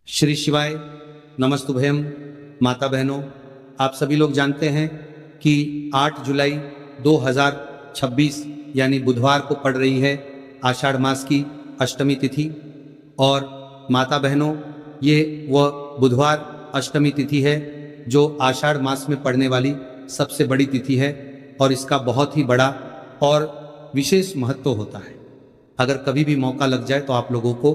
श्री शिवाय नमस्तुभयम। माता बहनों, आप सभी लोग जानते हैं कि 8 जुलाई 2026 यानी बुधवार को पड़ रही है आषाढ़ मास की अष्टमी तिथि। और माता बहनों, ये वह बुधवार अष्टमी तिथि है जो आषाढ़ मास में पड़ने वाली सबसे बड़ी तिथि है और इसका बहुत ही बड़ा और विशेष महत्व होता है। अगर कभी भी मौका लग जाए तो आप लोगों को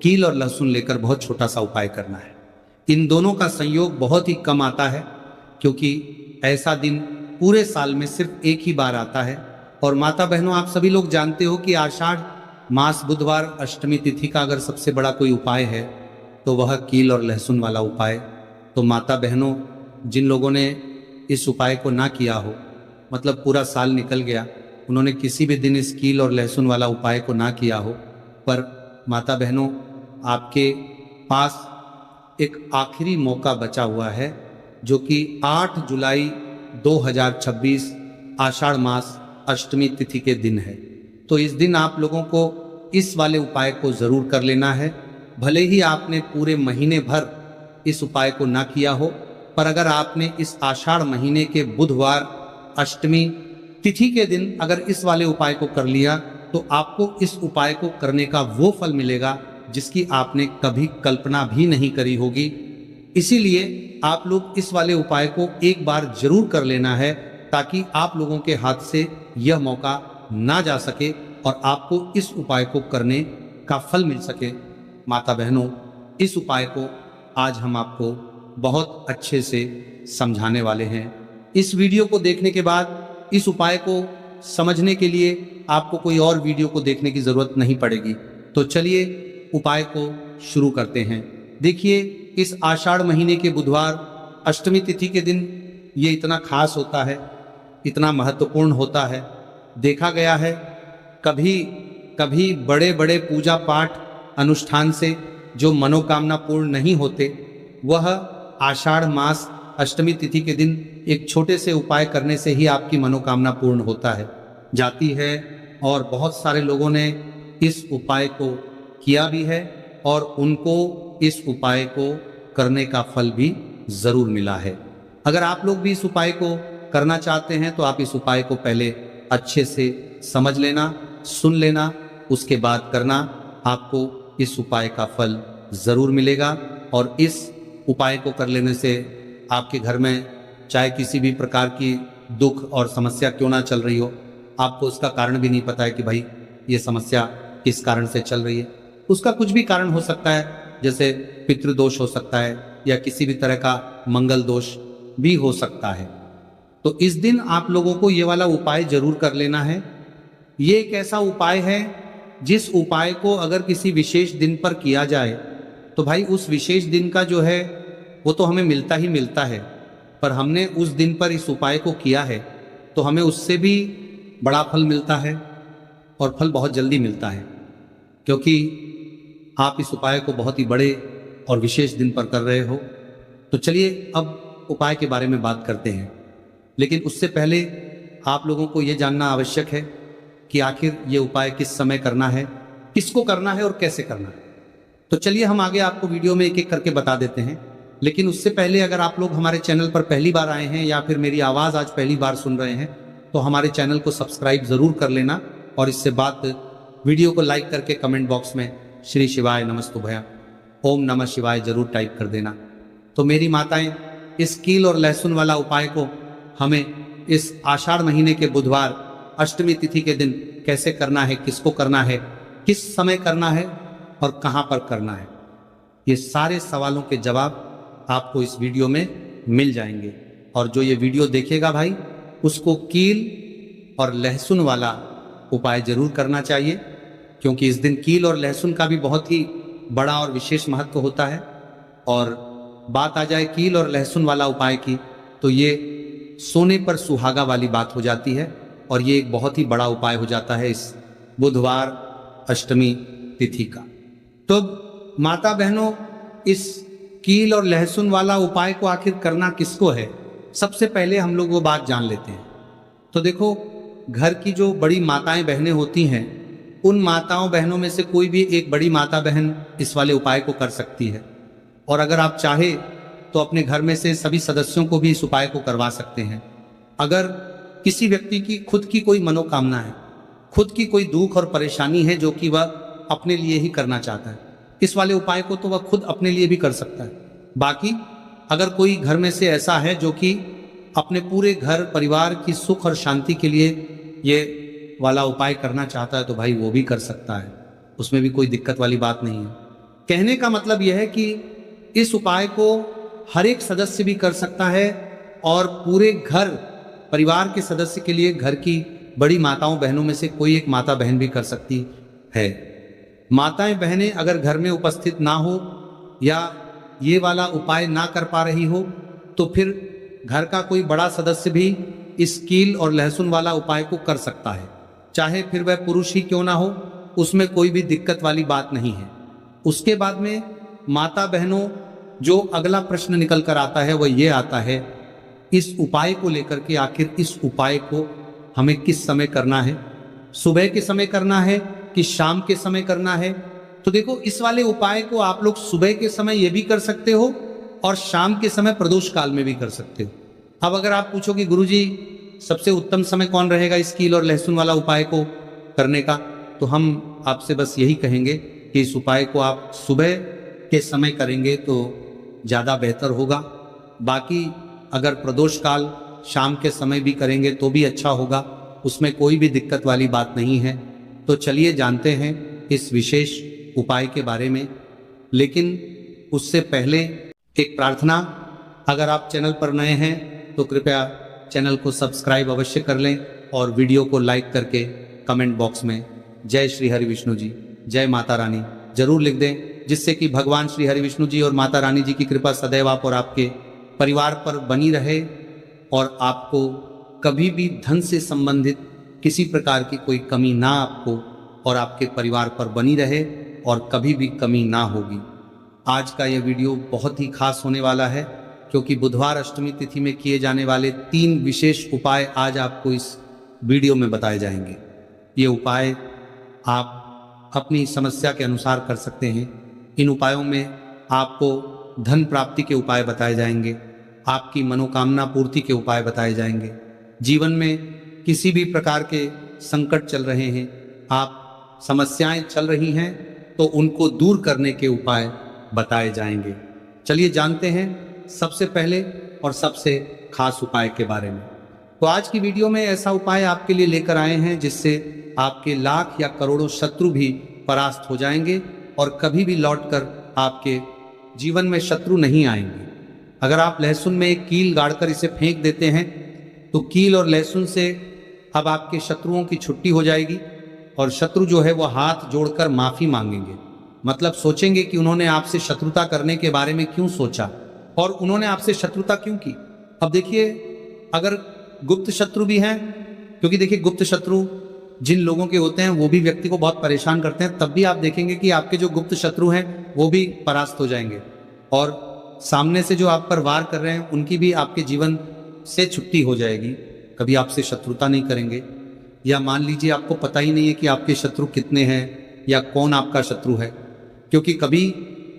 कील और लहसुन लेकर बहुत छोटा सा उपाय करना है। इन दोनों का संयोग बहुत ही कम आता है क्योंकि ऐसा दिन पूरे साल में सिर्फ एक ही बार आता है। और माता बहनों, आप सभी लोग जानते हो कि आषाढ़ मास बुधवार अष्टमी तिथि का अगर सबसे बड़ा कोई उपाय है तो वह कील और लहसुन वाला उपाय। तो माता बहनों, जिन लोगों ने इस उपाय को ना किया हो, मतलब पूरा साल निकल गया, उन्होंने किसी भी दिन इस कील और लहसुन वाला उपाय को ना किया हो, पर माता बहनों, आपके पास एक आखिरी मौका बचा हुआ है जो कि 8 जुलाई 2026 आषाढ़ मास अष्टमी तिथि के दिन है। तो इस दिन आप लोगों को इस वाले उपाय को जरूर कर लेना है। भले ही आपने पूरे महीने भर इस उपाय को ना किया हो, पर अगर आपने इस आषाढ़ महीने के बुधवार अष्टमी तिथि के दिन अगर इस वाले उपाय को कर लिया तो आपको इस उपाय को करने का वो फल मिलेगा जिसकी आपने कभी कल्पना भी नहीं करी होगी। इसीलिए आप लोग इस वाले उपाय को एक बार जरूर कर लेना है ताकि आप लोगों के हाथ से यह मौका ना जा सके और आपको इस उपाय को करने का फल मिल सके। माता बहनों, इस उपाय को आज हम आपको बहुत अच्छे से समझाने वाले हैं। इस वीडियो को देखने के बाद इस उपाय को समझने के लिए आपको कोई और वीडियो को देखने की जरूरत नहीं पड़ेगी। तो चलिए उपाय को शुरू करते हैं। देखिए, इस आषाढ़ महीने के बुधवार अष्टमी तिथि के दिन ये इतना खास होता है, इतना महत्वपूर्ण होता है। देखा गया है कभी कभी बड़े बड़े पूजा पाठ अनुष्ठान से जो मनोकामना पूर्ण नहीं होते, वह आषाढ़ मास अष्टमी तिथि के दिन एक छोटे से उपाय करने से ही आपकी मनोकामना पूर्ण होता है जाती है। और बहुत सारे लोगों ने इस उपाय को किया भी है और उनको इस उपाय को करने का फल भी जरूर मिला है। अगर आप लोग भी इस उपाय को करना चाहते हैं तो आप इस उपाय को पहले अच्छे से समझ लेना, सुन लेना, उसके बाद करना। आपको इस उपाय का फल जरूर मिलेगा। और इस उपाय को कर लेने से आपके घर में चाहे किसी भी प्रकार की दुख और समस्या क्यों ना चल रही हो, आपको उसका कारण भी नहीं पता है कि भाई ये समस्या किस कारण से चल रही है। उसका कुछ भी कारण हो सकता है, जैसे पितृदोष हो सकता है या किसी भी तरह का मंगल दोष भी हो सकता है। तो इस दिन आप लोगों को ये वाला उपाय जरूर कर लेना है। ये एक ऐसा उपाय है जिस उपाय को अगर किसी विशेष दिन पर किया जाए तो भाई उस विशेष दिन का जो है वो तो हमें मिलता ही मिलता है, पर हमने उस दिन पर इस उपाय को किया है तो हमें उससे भी बड़ा फल मिलता है और फल बहुत जल्दी मिलता है, क्योंकि आप इस उपाय को बहुत ही बड़े और विशेष दिन पर कर रहे हो। तो चलिए अब उपाय के बारे में बात करते हैं, लेकिन उससे पहले आप लोगों को यह जानना आवश्यक है कि आखिर ये उपाय किस समय करना है, किसको करना है और कैसे करना है। तो चलिए हम आगे आपको वीडियो में एक एक करके बता देते हैं। लेकिन उससे पहले अगर आप लोग हमारे चैनल पर पहली बार आए हैं या फिर मेरी आवाज़ आज पहली बार सुन रहे हैं तो हमारे चैनल को सब्सक्राइब ज़रूर कर लेना और इससे बात वीडियो को लाइक करके कमेंट बॉक्स में श्री शिवाय नमस्तुभ्यम ओम नमः शिवाय जरूर टाइप कर देना। तो मेरी माताएं, इस कील और लहसुन वाला उपाय को हमें इस आषाढ़ महीने के बुधवार अष्टमी तिथि के दिन कैसे करना है, किसको करना है, किस समय करना है और कहाँ पर करना है, ये सारे सवालों के जवाब आपको इस वीडियो में मिल जाएंगे। और जो ये वीडियो देखेगा भाई, उसको कील और लहसुन वाला उपाय जरूर करना चाहिए, क्योंकि इस दिन कील और लहसुन का भी बहुत ही बड़ा और विशेष महत्व होता है। और बात आ जाए कील और लहसुन वाला उपाय की तो ये सोने पर सुहागा वाली बात हो जाती है और ये एक बहुत ही बड़ा उपाय हो जाता है इस बुधवार अष्टमी तिथि का। तो माता बहनों, इस कील और लहसुन वाला उपाय को आखिर करना किसको है, सबसे पहले हम लोग वो बात जान लेते हैं। तो देखो, घर की जो बड़ी माताएं बहनें होती हैं, उन माताओं बहनों में से कोई भी एक बड़ी माता बहन इस वाले उपाय को कर सकती है। और अगर आप चाहे तो अपने घर में से सभी सदस्यों को भी इस उपाय को करवा सकते हैं। अगर किसी व्यक्ति की खुद की कोई मनोकामना है, खुद की कोई दुख और परेशानी है जो कि वह अपने लिए ही करना चाहता है, इस वाले उपाय को तो वह खुद अपने लिए भी कर सकता है। बाकी अगर कोई घर में से ऐसा है जो कि अपने पूरे घर परिवार की सुख और शांति के लिए ये वाला उपाय करना चाहता है तो भाई वो भी कर सकता है, उसमें भी कोई दिक्कत वाली बात नहीं है। कहने का मतलब यह है कि इस उपाय को हर एक सदस्य भी कर सकता है और पूरे घर परिवार के सदस्य के लिए घर की बड़ी माताओं बहनों में से कोई एक माता बहन भी कर सकती है। माताएं बहनें अगर घर में उपस्थित ना हो या ये वाला उपाय ना कर पा रही हो तो फिर घर का कोई बड़ा सदस्य भी इस कील और लहसुन वाला उपाय को कर सकता है, चाहे फिर वह पुरुष ही क्यों ना हो, उसमें कोई भी दिक्कत वाली बात नहीं है। उसके बाद में माता बहनों जो अगला प्रश्न निकल कर आता है वह ये आता है इस उपाय को लेकर के, आखिर इस उपाय को हमें किस समय करना है, सुबह के समय करना है कि शाम के समय करना है। तो देखो, इस वाले उपाय को आप लोग सुबह के समय ये भी कर सकते हो और शाम के समय प्रदोष काल में भी कर सकते हो। अब अगर आप पूछो कि गुरुजी सबसे उत्तम समय कौन रहेगा इस कील और लहसुन वाला उपाय को करने का, तो हम आपसे बस यही कहेंगे कि इस उपाय को आप सुबह के समय करेंगे तो ज़्यादा बेहतर होगा। बाकी अगर प्रदोष काल शाम के समय भी करेंगे तो भी अच्छा होगा, उसमें कोई भी दिक्कत वाली बात नहीं है। तो चलिए जानते हैं इस विशेष उपाय के बारे में, लेकिन उससे पहले एक प्रार्थना। अगर आप चैनल पर नए हैं तो कृपया चैनल को सब्सक्राइब अवश्य कर लें और वीडियो को लाइक करके कमेंट बॉक्स में जय श्री हरि विष्णु जी, जय माता रानी जरूर लिख दें, जिससे कि भगवान श्री हरि विष्णु जी और माता रानी जी की कृपा सदैव आप और आपके परिवार पर बनी रहे और आपको कभी भी धन से संबंधित किसी प्रकार की कोई कमी ना आपको और आपके परिवार पर बनी रहे और कभी भी कमी ना होगी। आज का यह वीडियो बहुत ही खास होने वाला है क्योंकि बुधवार अष्टमी तिथि में किए जाने वाले 3 विशेष उपाय आज आपको इस वीडियो में बताए जाएंगे। ये उपाय आप अपनी समस्या के अनुसार कर सकते हैं। इन उपायों में आपको धन प्राप्ति के उपाय बताए जाएंगे, आपकी मनोकामना पूर्ति के उपाय बताए जाएंगे, जीवन में किसी भी प्रकार के संकट चल रहे हैं, आप समस्याएं चल रही हैं तो उनको दूर करने के उपाय बताए जाएंगे। चलिए जानते हैं सबसे पहले और सबसे खास उपाय के बारे में। तो आज की वीडियो में ऐसा उपाय आपके लिए लेकर आए हैं जिससे आपके लाख या करोड़ों शत्रु भी परास्त हो जाएंगे और कभी भी लौटकर आपके जीवन में शत्रु नहीं आएंगे। अगर आप लहसुन में एक कील गाड़कर इसे फेंक देते हैं तो कील और लहसुन से अब आपके शत्रुओं की छुट्टी हो जाएगी और शत्रु जो है वो हाथ जोड़कर माफी मांगेंगे। मतलब सोचेंगे कि उन्होंने आपसे शत्रुता करने के बारे में क्यों सोचा और उन्होंने आपसे शत्रुता क्यों की। अब देखिए, अगर गुप्त शत्रु भी हैं, क्योंकि देखिए गुप्त शत्रु जिन लोगों के होते हैं वो भी व्यक्ति को बहुत परेशान करते हैं, तब भी आप देखेंगे कि आपके जो गुप्त शत्रु हैं वो भी परास्त हो जाएंगे और सामने से जो आप पर वार कर रहे हैं उनकी भी आपके जीवन से छुट्टी हो जाएगी, कभी आपसे शत्रुता नहीं करेंगे। या मान लीजिए आपको पता ही नहीं है कि आपके शत्रु कितने हैं या कौन आपका शत्रु है, क्योंकि कभी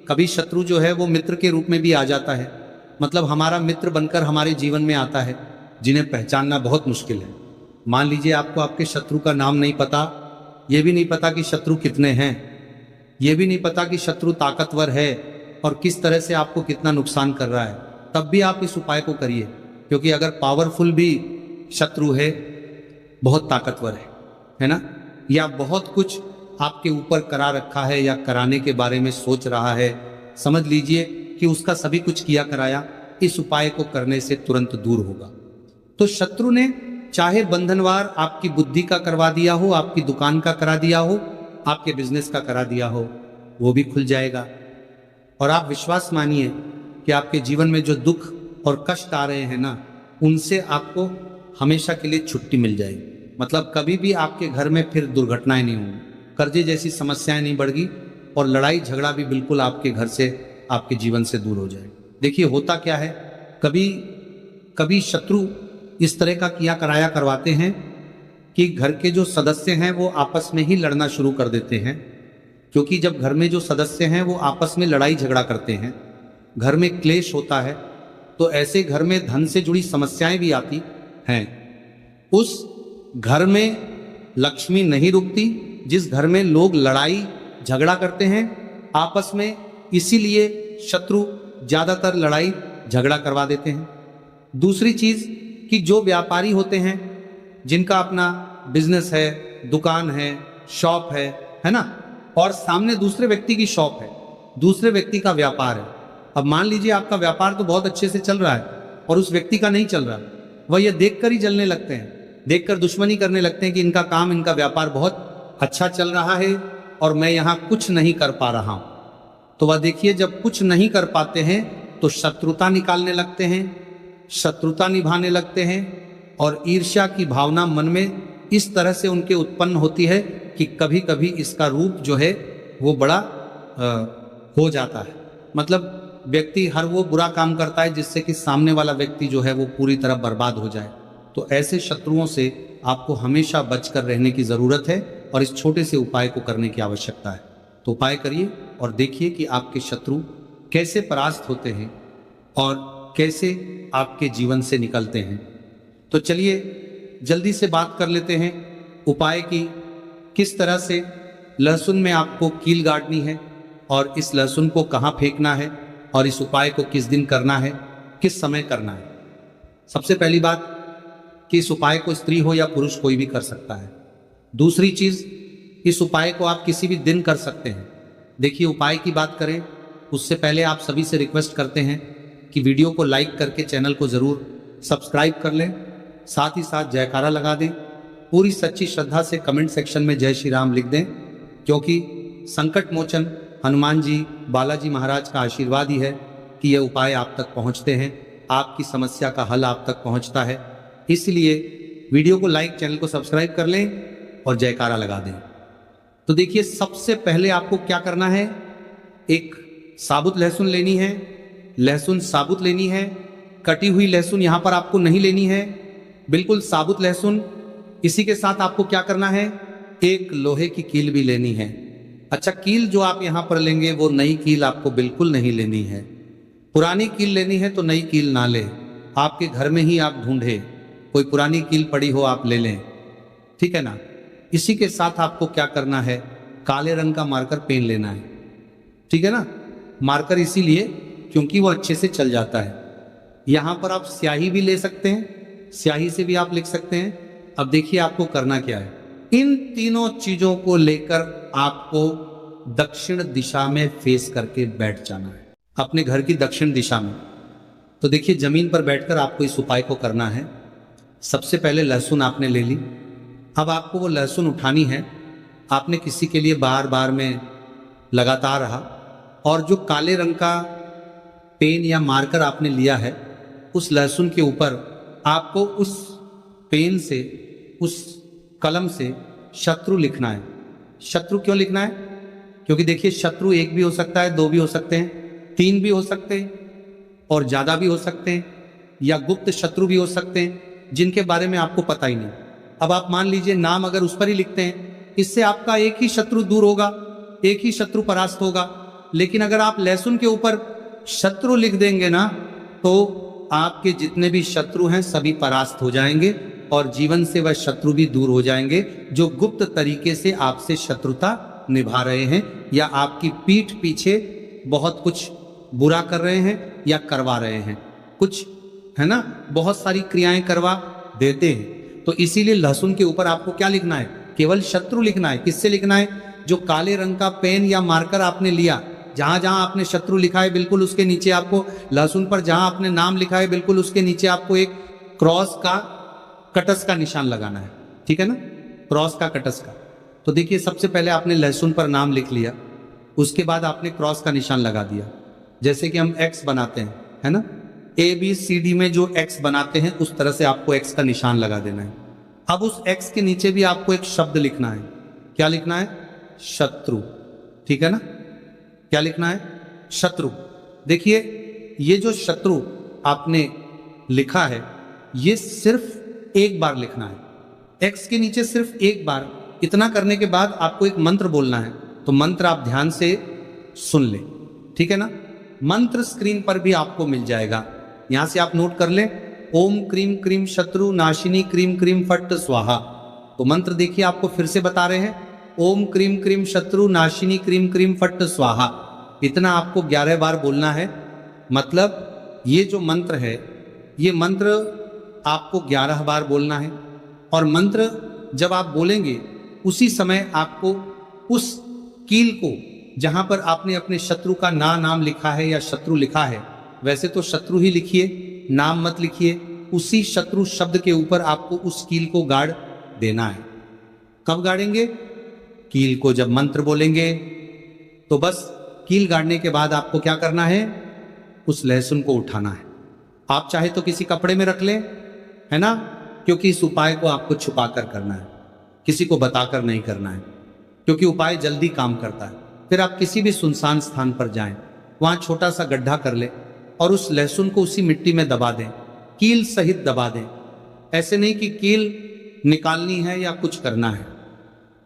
कभी शत्रु जो है वो मित्र के रूप में भी आ जाता है, मतलब हमारा मित्र बनकर हमारे जीवन में आता है, जिन्हें पहचानना बहुत मुश्किल है। मान लीजिए आपको आपके शत्रु का नाम नहीं पता, ये भी नहीं पता कि शत्रु कितने हैं, ये भी नहीं पता कि शत्रु ताकतवर है और किस तरह से आपको कितना नुकसान कर रहा है, तब भी आप इस उपाय को करिए। क्योंकि अगर पावरफुल भी शत्रु है, बहुत ताकतवर है ना, या बहुत कुछ आपके ऊपर करा रखा है या कराने के बारे में सोच रहा है, समझ लीजिए कि उसका सभी कुछ किया कराया इस उपाय को करने से तुरंत दूर होगा। तो शत्रु ने चाहे बंधनवार आपकी बुद्धि का करवा दिया हो, आपकी दुकान का करा दिया हो, आपके बिजनेस का करा दिया हो, वो भी खुल जाएगा। और आप विश्वास मानिए कि आपके जीवन में जो दुख और कष्ट आ रहे हैं ना, उनसे आपको हमेशा के लिए छुट्टी मिल जाएगी। मतलब कभी भी आपके घर में फिर दुर्घटनाएं नहीं होंगी, कर्जे जैसी समस्याएं नहीं बढ़गी और लड़ाई झगड़ा भी बिल्कुल आपके घर से, आपके जीवन से दूर हो जाए। देखिए होता क्या है, कभी कभी शत्रु इस तरह का किया कराया करवाते हैं कि घर के जो सदस्य हैं वो आपस में ही लड़ना शुरू कर देते हैं। क्योंकि जब घर में जो सदस्य हैं वो आपस में लड़ाई झगड़ा करते हैं घर में क्लेश होता है, तो ऐसे घर में धन से जुड़ी समस्याएं भी आती हैं। उस घर में लक्ष्मी नहीं रुकती, जिस घर में लोग लड़ाई झगड़ा करते हैं आपस में, इसीलिए शत्रु ज्यादातर लड़ाई झगड़ा करवा देते हैं। दूसरी चीज कि जो व्यापारी होते हैं, जिनका अपना बिजनेस है, दुकान है, शॉप है ना, और सामने दूसरे व्यक्ति की शॉप है, दूसरे व्यक्ति का व्यापार है। अब मान लीजिए आपका व्यापार तो बहुत अच्छे से चल रहा है और उस व्यक्ति का नहीं चल रहा, वह यह देखकर ही जलने लगते हैं, देखकर दुश्मनी करने लगते हैं कि इनका काम, इनका व्यापार बहुत अच्छा चल रहा है और मैं यहां कुछ नहीं कर पा रहा हूं। तो वह देखिए, जब कुछ नहीं कर पाते हैं तो शत्रुता निकालने लगते हैं, शत्रुता निभाने लगते हैं, और ईर्ष्या की भावना मन में इस तरह से उनके उत्पन्न होती है कि कभी कभी इसका रूप जो है वो बड़ा हो जाता है। मतलब व्यक्ति हर वो बुरा काम करता है जिससे कि सामने वाला व्यक्ति जो है वो पूरी तरह बर्बाद हो जाए। तो ऐसे शत्रुओं से आपको हमेशा बचकर रहने की जरूरत है और इस छोटे से उपाय को करने की आवश्यकता है। तो उपाय करिए और देखिए कि आपके शत्रु कैसे परास्त होते हैं और कैसे आपके जीवन से निकलते हैं। तो चलिए जल्दी से बात कर लेते हैं उपाय की, किस तरह से लहसुन में आपको कील गाड़नी है और इस लहसुन को कहाँ फेंकना है और इस उपाय को किस दिन करना है, किस समय करना है। सबसे पहली बात कि इस उपाय को स्त्री हो या पुरुष कोई भी कर सकता है। दूसरी चीज, इस उपाय को आप किसी भी दिन कर सकते हैं। देखिए, उपाय की बात करें उससे पहले आप सभी से रिक्वेस्ट करते हैं कि वीडियो को लाइक करके चैनल को जरूर सब्सक्राइब कर लें, साथ ही साथ जयकारा लगा दें। पूरी सच्ची श्रद्धा से कमेंट सेक्शन में जय श्री राम लिख दें, क्योंकि संकट मोचन हनुमान जी, बालाजी महाराज का आशीर्वाद ही है कि ये उपाय आप तक पहुंचते हैं, आपकी समस्या का हल आप तक पहुंचता है। इसलिए वीडियो को लाइक, चैनल को सब्सक्राइब कर लें और जयकारा लगा दें। तो देखिए, सबसे पहले आपको क्या करना है, एक साबुत लहसुन लेनी है, लहसुन साबुत लेनी है, कटी हुई लहसुन यहां पर आपको नहीं लेनी है, बिल्कुल साबुत लहसुन। इसी के साथ आपको क्या करना है, एक लोहे की कील भी लेनी है। अच्छा, कील जो आप यहां पर लेंगे वो नई कील आपको बिल्कुल नहीं लेनी है। पुरानी कील लेनी है तो नई कील ना ले, आपके घर में ही आप ढूंढे, कोई पुरानी कील पड़ी हो आप ले लें, ठीक है ना। इसी के साथ आपको क्या करना है, काले रंग का मार्कर पेन लेना है, ठीक है ना। मार्कर इसीलिए क्योंकि वो अच्छे से चल जाता है। यहां पर आप स्याही भी ले सकते हैं, स्याही से भी आप लिख सकते हैं। अब देखिए आपको करना क्या है, इन तीनों चीजों को लेकर आपको दक्षिण दिशा में फेस करके बैठ जाना है, अपने घर की दक्षिण दिशा में। तो देखिए, जमीन पर बैठकर आपको इस उपाय को करना है। सबसे पहले लहसुन आपने ले ली, अब आपको वो लहसुन उठानी है। आपने किसी के लिए बार बार में लगातार रहा, और जो काले रंग का पेन या मार्कर आपने लिया है, उस लहसुन के ऊपर आपको उस पेन से, उस कलम से शत्रु लिखना है। शत्रु क्यों लिखना है, क्योंकि देखिए, शत्रु एक भी हो सकता है, दो भी हो सकते हैं, तीन भी हो सकते हैं और ज्यादा भी हो सकते हैं, या गुप्त शत्रु भी हो सकते हैं जिनके बारे में आपको पता ही नहीं। अब आप मान लीजिए नाम अगर उस पर ही लिखते हैं, इससे आपका एक ही शत्रु दूर होगा, एक ही शत्रु परास्त होगा। लेकिन अगर आप लहसुन के ऊपर शत्रु लिख देंगे ना, तो आपके जितने भी शत्रु हैं सभी परास्त हो जाएंगे और जीवन से वह शत्रु भी दूर हो जाएंगे जो गुप्त तरीके से आपसे शत्रुता निभा रहे हैं या आपकी पीठ पीछे बहुत कुछ बुरा कर रहे हैं या करवा रहे हैं, कुछ है ना, बहुत सारी क्रियाएं करवा देते हैं। तो इसीलिए लहसुन के ऊपर आपको क्या लिखना है, केवल शत्रु लिखना है। किससे लिखना है, जो काले रंग का पेन या मार्कर आपने लिया, जहां जहां आपने शत्रु लिखा है बिल्कुल उसके नीचे आपको, लहसुन पर जहां आपने नाम लिखा है बिल्कुल उसके नीचे आपको एक क्रॉस का, कटस का निशान लगाना है, ठीक है ना, क्रॉस का, कटस का। तो देखिए, सबसे पहले आपने लहसुन पर नाम लिख लिया, उसके बाद आपने क्रॉस का निशान लगा दिया, जैसे कि हम एक्स बनाते हैं, है ना, ABCD में जो एक्स बनाते हैं उस तरह से आपको एक्स का निशान लगा देना है। अब उस एक्स के नीचे भी आपको एक शब्द लिखना है। क्या लिखना है, शत्रु, ठीक है ना। क्या लिखना है, शत्रु। देखिए, ये जो शत्रु आपने लिखा है ये सिर्फ एक बार लिखना है, एक्स के नीचे सिर्फ एक बार। इतना करने के बाद आपको एक मंत्र बोलना है, तो मंत्र आप ध्यान से सुन ले, ठीक है ना। मंत्र स्क्रीन पर भी आपको मिल जाएगा। यहां से आप नोट कर लें, ओम क्रीम क्रीम शत्रु नाशिनी क्रीम क्रीम फट स्वाहा। तो मंत्र देखिए आपको फिर से बता रहे हैं, ओम क्रीम क्रीम शत्रु नाशिनी क्रीम क्रीम फट स्वाहा। इतना आपको 11 बार बोलना है। मतलब ये जो मंत्र है, ये मंत्र आपको 11 बार बोलना है। और मंत्र जब आप बोलेंगे उसी समय आपको उस कील को, जहां पर आपने अपने शत्रु का नाम लिखा है या शत्रु लिखा है, वैसे तो शत्रु ही लिखिए, नाम मत लिखिए, उसी शत्रु शब्द के ऊपर आपको उस कील को गाड़ देना है। कब गाड़ेंगे? कील को जब मंत्र बोलेंगे। तो बस कील गाड़ने के बाद आपको क्या करना है? उस लहसुन को उठाना है। आप चाहे तो किसी कपड़े में रख लें, है ना, क्योंकि इस उपाय को आपको छुपा कर करना है, किसी को बताकर नहीं करना है, क्योंकि उपाय जल्दी काम करता है। फिर आप किसी भी सुनसान स्थान पर जाएं, वहां छोटा सा गड्ढा कर ले और उस लहसुन को उसी मिट्टी में दबा दें, कील सहित दबा दें। ऐसे नहीं कि कील निकालनी है या कुछ करना है,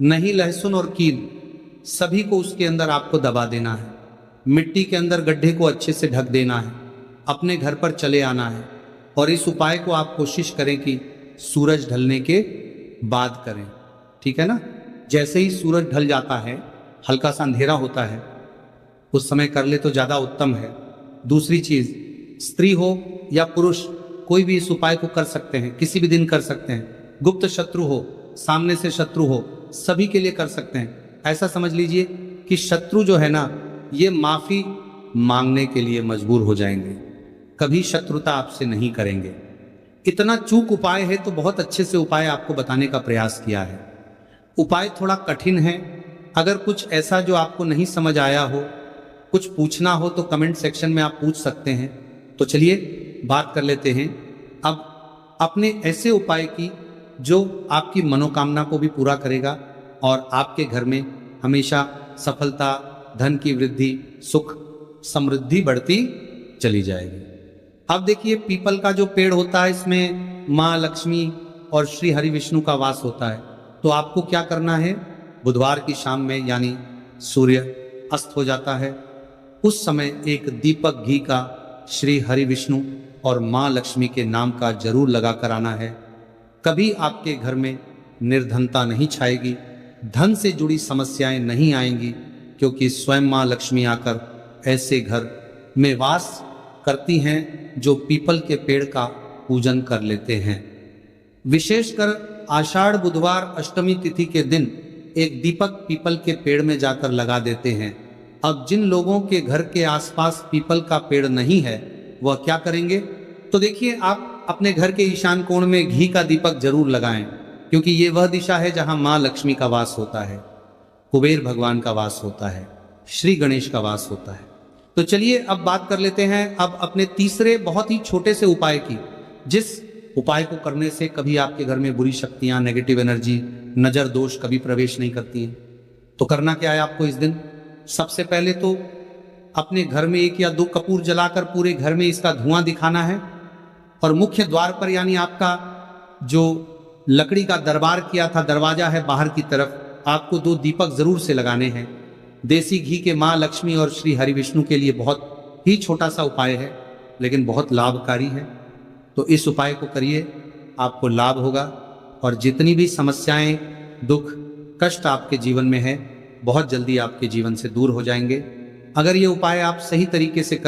नहीं, लहसुन और कील सभी को उसके अंदर आपको दबा देना है। मिट्टी के अंदर गड्ढे को अच्छे से ढक देना है, अपने घर पर चले आना है। और इस उपाय को आप कोशिश करें कि सूरज ढलने के बाद करें, ठीक है ना। जैसे ही सूरज ढल जाता है, हल्का सा अंधेरा होता है, उस समय कर ले तो ज़्यादा उत्तम है। दूसरी चीज़, स्त्री हो या पुरुष, कोई भी इस उपाय को कर सकते हैं, किसी भी दिन कर सकते हैं। गुप्त शत्रु हो, सामने से शत्रु हो, सभी के लिए कर सकते हैं। ऐसा समझ लीजिए कि शत्रु जो है ना, ये माफ़ी मांगने के लिए मजबूर हो जाएंगे, कभी शत्रुता आपसे नहीं करेंगे। इतना चूक उपाय है तो बहुत अच्छे से उपाय आपको बताने का प्रयास किया है। उपाय थोड़ा कठिन है। अगर कुछ ऐसा जो आपको नहीं समझ आया हो, कुछ पूछना हो तो कमेंट सेक्शन में आप पूछ सकते हैं। तो चलिए बात कर लेते हैं अब अपने ऐसे उपाय की जो आपकी मनोकामना को भी पूरा करेगा और आपके घर में हमेशा सफलता, धन की वृद्धि, सुख, समृद्धि बढ़ती चली जाएगी। अब देखिए, पीपल का जो पेड़ होता है, इसमें माँ लक्ष्मी और श्री हरि विष्णु का वास होता है। तो आपको क्या करना है? बुधवार की शाम में, यानी सूर्य अस्त हो जाता है, उस समय एक दीपक घी का श्री हरि विष्णु और माँ लक्ष्मी के नाम का जरूर लगा कर आना है। कभी आपके घर में निर्धनता नहीं छाएगी, धन से जुड़ी समस्याएं नहीं आएंगी, क्योंकि स्वयं माँ लक्ष्मी आकर ऐसे घर में वास करती हैं जो पीपल के पेड़ का पूजन कर लेते हैं। विशेषकर आषाढ़ बुधवार अष्टमी तिथि के दिन एक दीपक पीपल के पेड़ में जाकर लगा देते हैं। अब जिन लोगों के घर के आसपास पीपल का पेड़ नहीं है, वह क्या करेंगे? तो देखिए, आप अपने घर के ईशान कोण में घी का दीपक जरूर लगाएं, क्योंकि ये वह दिशा है जहां मां लक्ष्मी का वास होता है, कुबेर भगवान का वास होता है, श्री गणेश का वास होता है। तो चलिए अब बात कर लेते हैं अब अपने तीसरे बहुत ही छोटे से उपाय की, जिस उपाय को करने से कभी आपके घर में बुरी शक्तियां, नेगेटिव एनर्जी, नजर दोष कभी प्रवेश नहीं करती हैं। तो करना क्या है आपको इस दिन? सबसे पहले तो अपने घर में 1 या 2 कपूर जलाकर पूरे घर में इसका धुआं दिखाना है। और मुख्य द्वार पर, यानी आपका जो लकड़ी का दरबार किया था, दरवाजा है बाहर की तरफ, आपको 2 दीपक जरूर से लगाने हैं। देसी घी के माँ लक्ष्मी और श्री हरि विष्णु के लिए बहुत ही छोटा सा उपाय है, लेकिन बहुत लाभकारी है। तो इस उपाय को करिए, आपको लाभ होगा और जितनी भी समस्याएं, दुख, कष्ट आपके जीवन में है, बहुत जल्दी आपके जीवन से दूर हो जाएंगे। अगर ये उपाय आप सही तरीके से कर